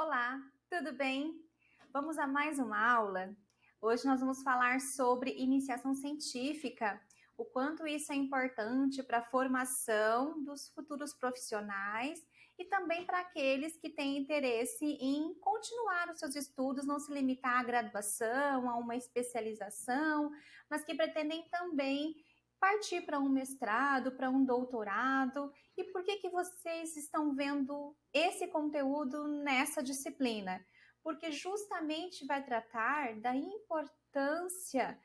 Olá, tudo bem? Vamos a mais uma aula? Hoje nós vamos falar sobre iniciação científica, o quanto isso é importante para a formação dos futuros profissionais e também para aqueles que têm interesse em continuar os seus estudos, não se limitar à graduação, a uma especialização, mas que pretendem também partir para um mestrado, para um doutorado. E por que vocês estão vendo esse conteúdo nessa disciplina? Porque justamente vai tratar da importância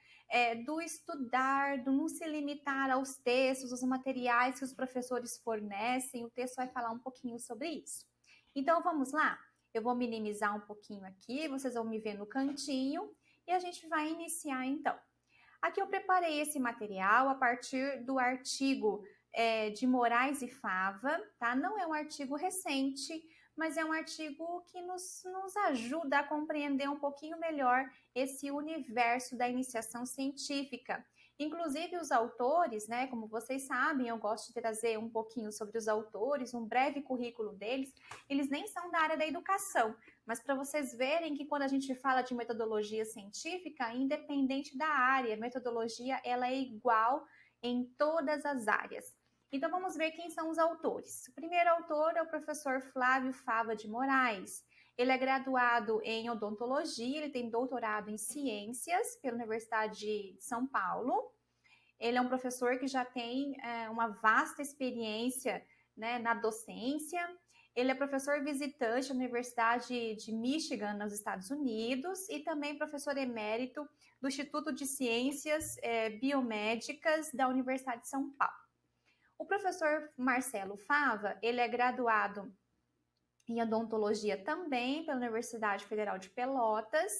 do estudar, do não se limitar aos textos, aos materiais que os professores fornecem. O texto vai falar um pouquinho sobre isso. Então vamos lá? Eu vou minimizar um pouquinho aqui, vocês vão me ver no cantinho e a gente vai iniciar então. Aqui eu preparei esse material a partir do artigo de Moraes e Fava, tá? Não é um artigo recente, mas é um artigo que nos ajuda a compreender um pouquinho melhor esse universo da iniciação científica. Inclusive os autores, né, como vocês sabem, eu gosto de trazer um pouquinho sobre os autores, um breve currículo deles, eles nem são da área da educação, mas para vocês verem que quando a gente fala de metodologia científica, independente da área, a metodologia ela é igual em todas as áreas. Então vamos ver quem são os autores. O primeiro autor é o professor Flávio Fava de Moraes. Ele é graduado em odontologia, ele tem doutorado em ciências pela Universidade de São Paulo. Ele é um professor que já tem uma vasta experiência, né, na docência. Ele é professor visitante da Universidade de Michigan, nos Estados Unidos, e também professor emérito do Instituto de Ciências Biomédicas da Universidade de São Paulo. O professor Marcelo Fava, ele é graduado em odontologia também pela Universidade Federal de Pelotas.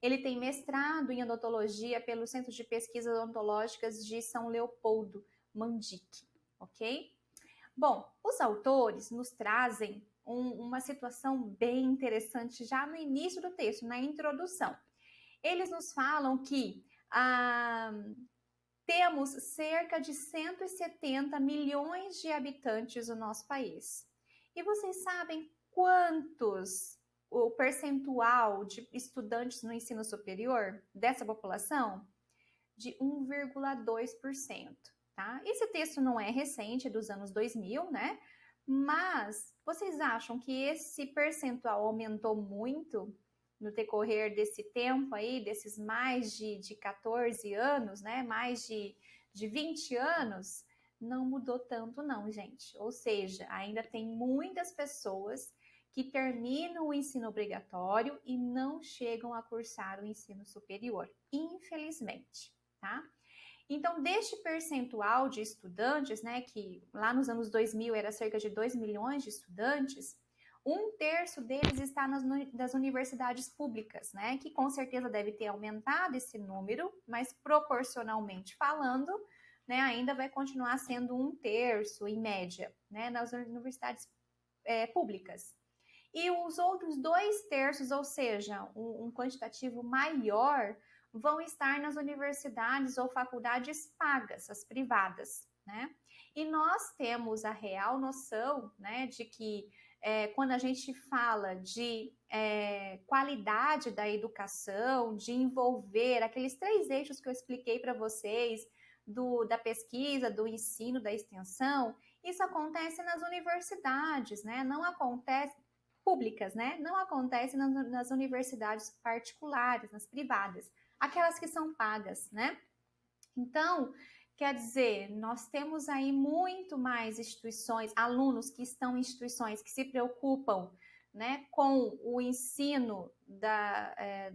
Ele tem mestrado em odontologia pelo Centro de Pesquisas Odontológicas de São Leopoldo, Mandique, ok? Bom, os autores nos trazem uma situação bem interessante já no início do texto, na introdução. Eles nos falam que temos cerca de 170 milhões de habitantes no nosso país. E vocês sabem quantos o percentual de estudantes no ensino superior dessa população? De 1,2%, tá? Esse texto não é recente, é dos anos 2000, né? Mas vocês acham que esse percentual aumentou muito no decorrer desse tempo aí, desses mais de 14 anos, né? Mais de 20 anos? Não mudou tanto não, gente. Ou seja, ainda tem muitas pessoas que terminam o ensino obrigatório e não chegam a cursar o ensino superior, infelizmente. Tá? Então, deste percentual de estudantes, né, que lá nos anos 2000 era cerca de 2 milhões de estudantes, 1/3 deles está nas universidades públicas, né, que com certeza deve ter aumentado esse número, mas proporcionalmente falando, né, ainda vai continuar sendo 1/3 em média, né, nas universidades públicas. E os outros 2/3, ou seja, um quantitativo maior, vão estar nas universidades ou faculdades pagas, as privadas, né? E nós temos a real noção, né, de que quando a gente fala de qualidade da educação, de envolver aqueles 3 eixos que eu expliquei para vocês, da pesquisa, do ensino, da extensão, isso acontece nas universidades, né? Não acontece públicas, né? Não acontece nas universidades particulares, nas privadas, aquelas que são pagas, né? Então, quer dizer, nós temos aí muito mais instituições, alunos que estão em instituições que se preocupam, né, com o ensino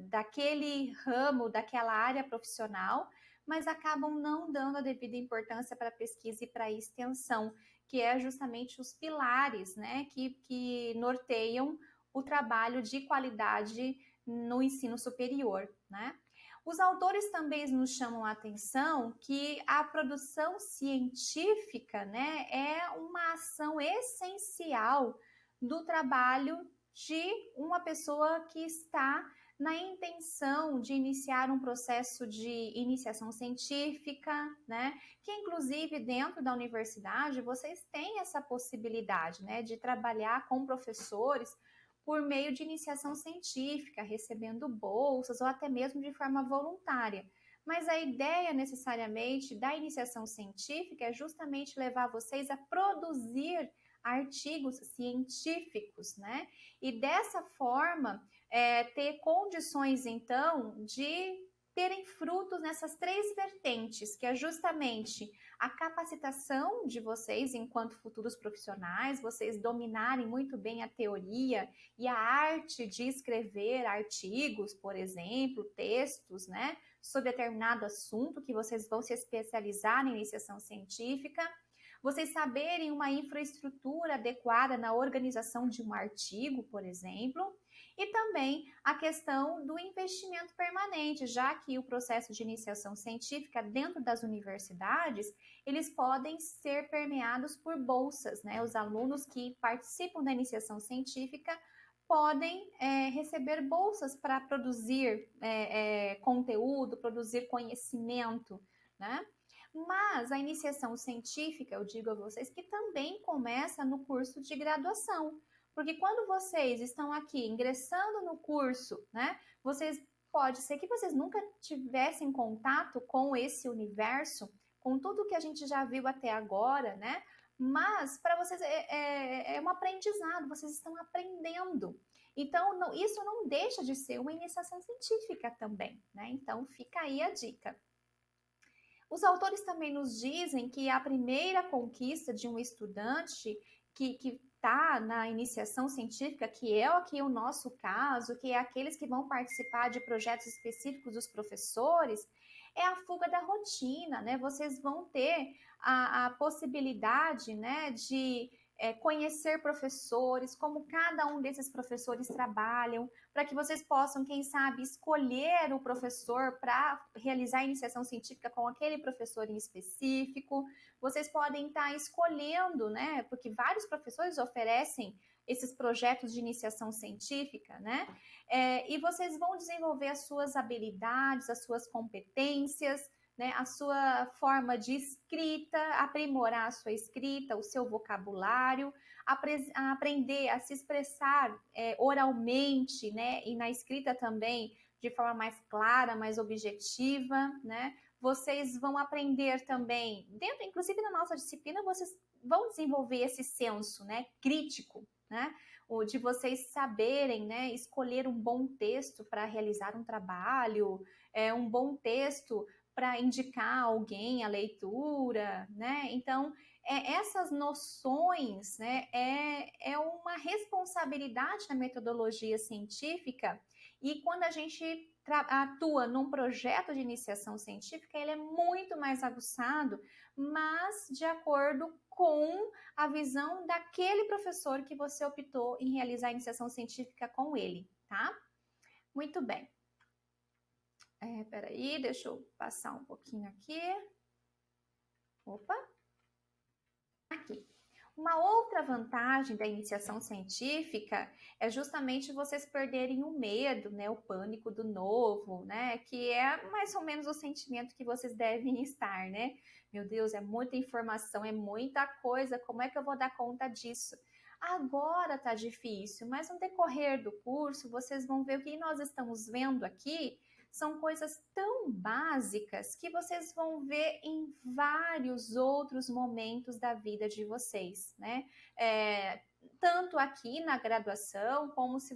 daquele ramo, daquela área profissional, mas acabam não dando a devida importância para a pesquisa e para a extensão, que é justamente os pilares, né, que norteiam o trabalho de qualidade no ensino superior, né? Os autores também nos chamam a atenção que a produção científica, né, é uma ação essencial do trabalho de uma pessoa que está na intenção de iniciar um processo de iniciação científica, né? Que inclusive dentro da universidade vocês têm essa possibilidade, né, de trabalhar com professores, por meio de iniciação científica, recebendo bolsas ou até mesmo de forma voluntária. Mas a ideia necessariamente da iniciação científica é justamente levar vocês a produzir artigos científicos, né? E dessa forma, ter condições, então, de terem frutos nessas três vertentes, que é justamente a capacitação de vocês enquanto futuros profissionais, vocês dominarem muito bem a teoria e a arte de escrever artigos, por exemplo, textos, né, sobre determinado assunto que vocês vão se especializar na iniciação científica, vocês saberem uma infraestrutura adequada na organização de um artigo, por exemplo, e também a questão do investimento permanente, já que o processo de iniciação científica dentro das universidades, eles podem ser permeados por bolsas, né? Os alunos que participam da iniciação científica podem receber bolsas para produzir conteúdo, produzir conhecimento, né? Mas a iniciação científica, eu digo a vocês, que também começa no curso de graduação. Porque quando vocês estão aqui ingressando no curso, né, pode ser que vocês nunca tivessem contato com esse universo, com tudo que a gente já viu até agora, né? Mas para vocês é um aprendizado, vocês estão aprendendo. Então, isso não deixa de ser uma iniciação científica também, né? Então, fica aí a dica. Os autores também nos dizem que a primeira conquista de um estudante que está na iniciação científica, que é aqui o nosso caso, que é aqueles que vão participar de projetos específicos dos professores, é a fuga da rotina, né? Vocês vão ter a possibilidade, né, de conhecer professores, como cada um desses professores trabalham, para que vocês possam, quem sabe, escolher o professor para realizar a iniciação científica com aquele professor em específico. Vocês podem estar escolhendo, né? Porque vários professores oferecem esses projetos de iniciação científica, né? E vocês vão desenvolver as suas habilidades, as suas competências, né, a sua forma de escrita, aprimorar a sua escrita, o seu vocabulário, aprender a se expressar oralmente, né, e na escrita também de forma mais clara, mais objetiva, né? Vocês vão aprender também, dentro, inclusive na nossa disciplina, vocês vão desenvolver esse senso, né, crítico, né? O de vocês saberem, né, escolher um bom texto para realizar um trabalho, um bom texto para indicar alguém a leitura, né? Então, essas noções, né, é uma responsabilidade na metodologia científica, e quando a gente atua num projeto de iniciação científica, ele é muito mais aguçado, mas de acordo com a visão daquele professor que você optou em realizar a iniciação científica com ele, tá? Muito bem. Peraí, deixa eu passar um pouquinho aqui. Opa! Aqui. Uma outra vantagem da iniciação científica é justamente vocês perderem o medo, né, o pânico do novo, né, que é mais ou menos o sentimento que vocês devem estar, né? Meu Deus, é muita informação, é muita coisa, como é que eu vou dar conta disso? Agora tá difícil, mas no decorrer do curso vocês vão ver o que nós estamos vendo aqui. São coisas tão básicas que vocês vão ver em vários outros momentos da vida de vocês, né? Tanto aqui na graduação, como se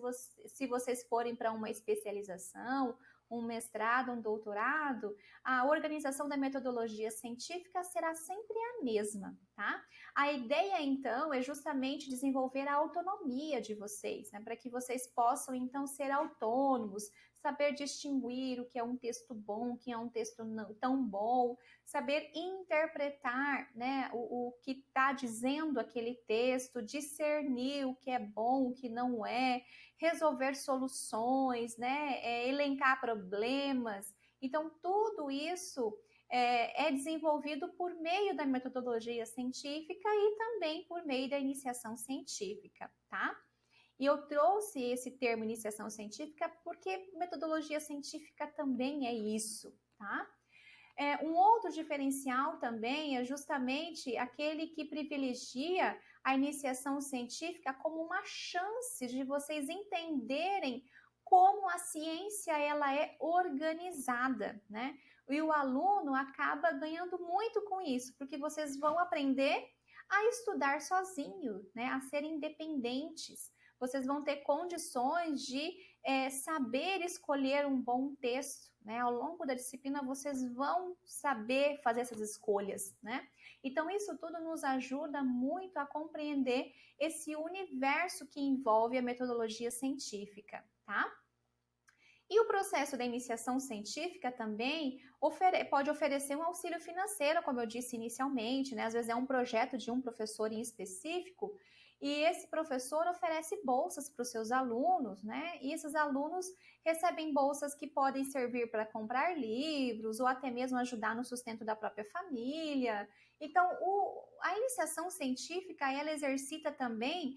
vocês forem para uma especialização, um mestrado, um doutorado, a organização da metodologia científica será sempre a mesma, tá? A ideia, então, é justamente desenvolver a autonomia de vocês, né? Para que vocês possam, então, ser autônomos, saber distinguir o que é um texto bom, o que é um texto não tão bom, saber interpretar, né, o que está dizendo aquele texto, discernir o que é bom, o que não é, resolver soluções, né, elencar problemas. Então, tudo isso é desenvolvido por meio da metodologia científica e também por meio da iniciação científica, tá? E eu trouxe esse termo iniciação científica porque metodologia científica também é isso, tá? Um outro diferencial também é justamente aquele que privilegia a iniciação científica como uma chance de vocês entenderem como a ciência ela é organizada, né? E o aluno acaba ganhando muito com isso, porque vocês vão aprender a estudar sozinho, né? A ser independentes. Vocês vão ter condições de saber escolher um bom texto, né? Ao longo da disciplina vocês vão saber fazer essas escolhas, né? Então isso tudo nos ajuda muito a compreender esse universo que envolve a metodologia científica, tá? E o processo da iniciação científica também pode oferecer um auxílio financeiro, como eu disse inicialmente, né? Às vezes é um projeto de um professor em específico, e esse professor oferece bolsas para os seus alunos, né? E esses alunos recebem bolsas que podem servir para comprar livros ou até mesmo ajudar no sustento da própria família. Então, a iniciação científica, ela exercita também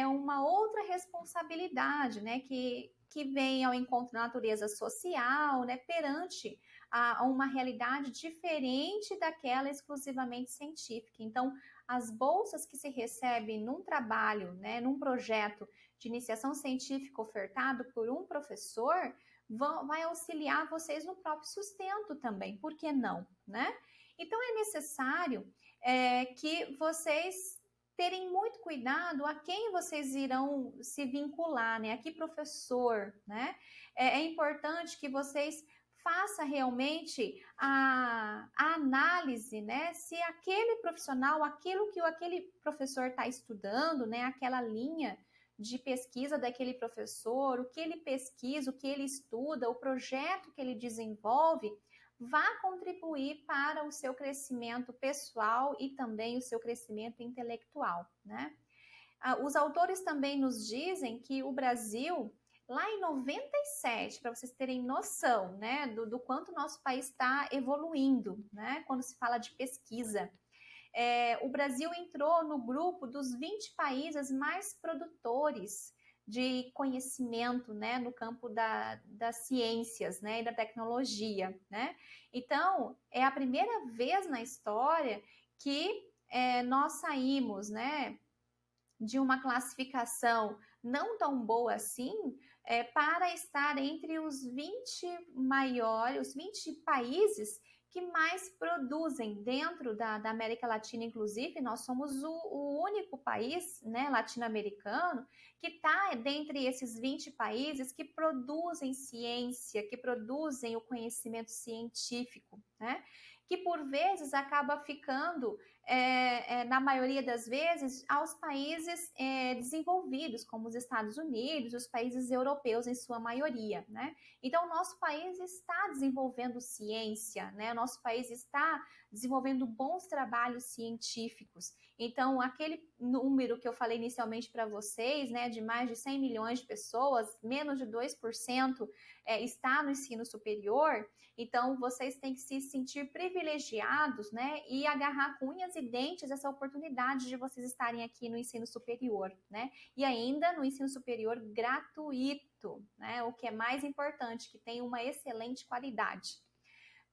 uma outra responsabilidade, né? Que vem ao encontro da natureza social, né? Perante a uma realidade diferente daquela exclusivamente científica. Então, as bolsas que se recebem num trabalho, né, num projeto de iniciação científica ofertado por um professor, vai auxiliar vocês no próprio sustento também, por que não, né? Então, é necessário que vocês terem muito cuidado a quem vocês irão se vincular, né? A que professor, né? É importante que vocês faça realmente a análise, né? Se aquele profissional, aquilo que aquele professor está estudando, né? Aquela linha de pesquisa daquele professor, o que ele pesquisa, o que ele estuda, o projeto que ele desenvolve, vá contribuir para o seu crescimento pessoal e também o seu crescimento intelectual, né? Os autores também nos dizem que o Brasil, lá em 97, para vocês terem noção, né, do quanto o nosso país está evoluindo, né, quando se fala de pesquisa. O Brasil entrou no grupo dos 20 países mais produtores de conhecimento, né, no campo das ciências, né, e da tecnologia, né? Então, é a primeira vez na história que nós saímos, né, de uma classificação não tão boa assim, para estar entre os 20 maiores, os 20 países que mais produzem dentro da América Latina, inclusive, nós somos o único país, né, latino-americano que está dentre esses 20 países que produzem ciência, que produzem o conhecimento científico, né? Que por vezes acaba ficando, na maioria das vezes, aos países desenvolvidos, como os Estados Unidos, os países europeus em sua maioria, né? Então, o nosso país está desenvolvendo ciência, né? O nosso país está desenvolvendo bons trabalhos científicos. Então, aquele número que eu falei inicialmente para vocês, né, de mais de 100 milhões de pessoas, menos de 2% está no ensino superior. Então, vocês têm que se sentir privilegiados, né, e agarrar com unhas e dentes essa oportunidade de vocês estarem aqui no ensino superior, né, e ainda no ensino superior gratuito, né, o que é mais importante, que tem uma excelente qualidade.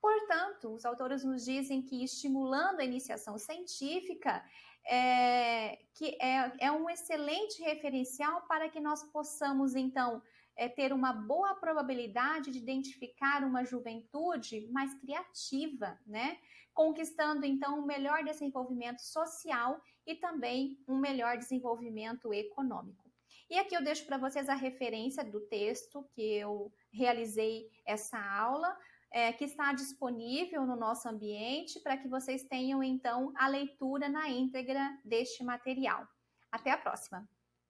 Portanto, os autores nos dizem que estimulando a iniciação científica é um excelente referencial para que nós possamos, então, ter uma boa probabilidade de identificar uma juventude mais criativa, né? Conquistando, então, um melhor desenvolvimento social e também um melhor desenvolvimento econômico. E aqui eu deixo para vocês a referência do texto que eu realizei essa aula, que está disponível no nosso ambiente para que vocês tenham, então, a leitura na íntegra deste material. Até a próxima!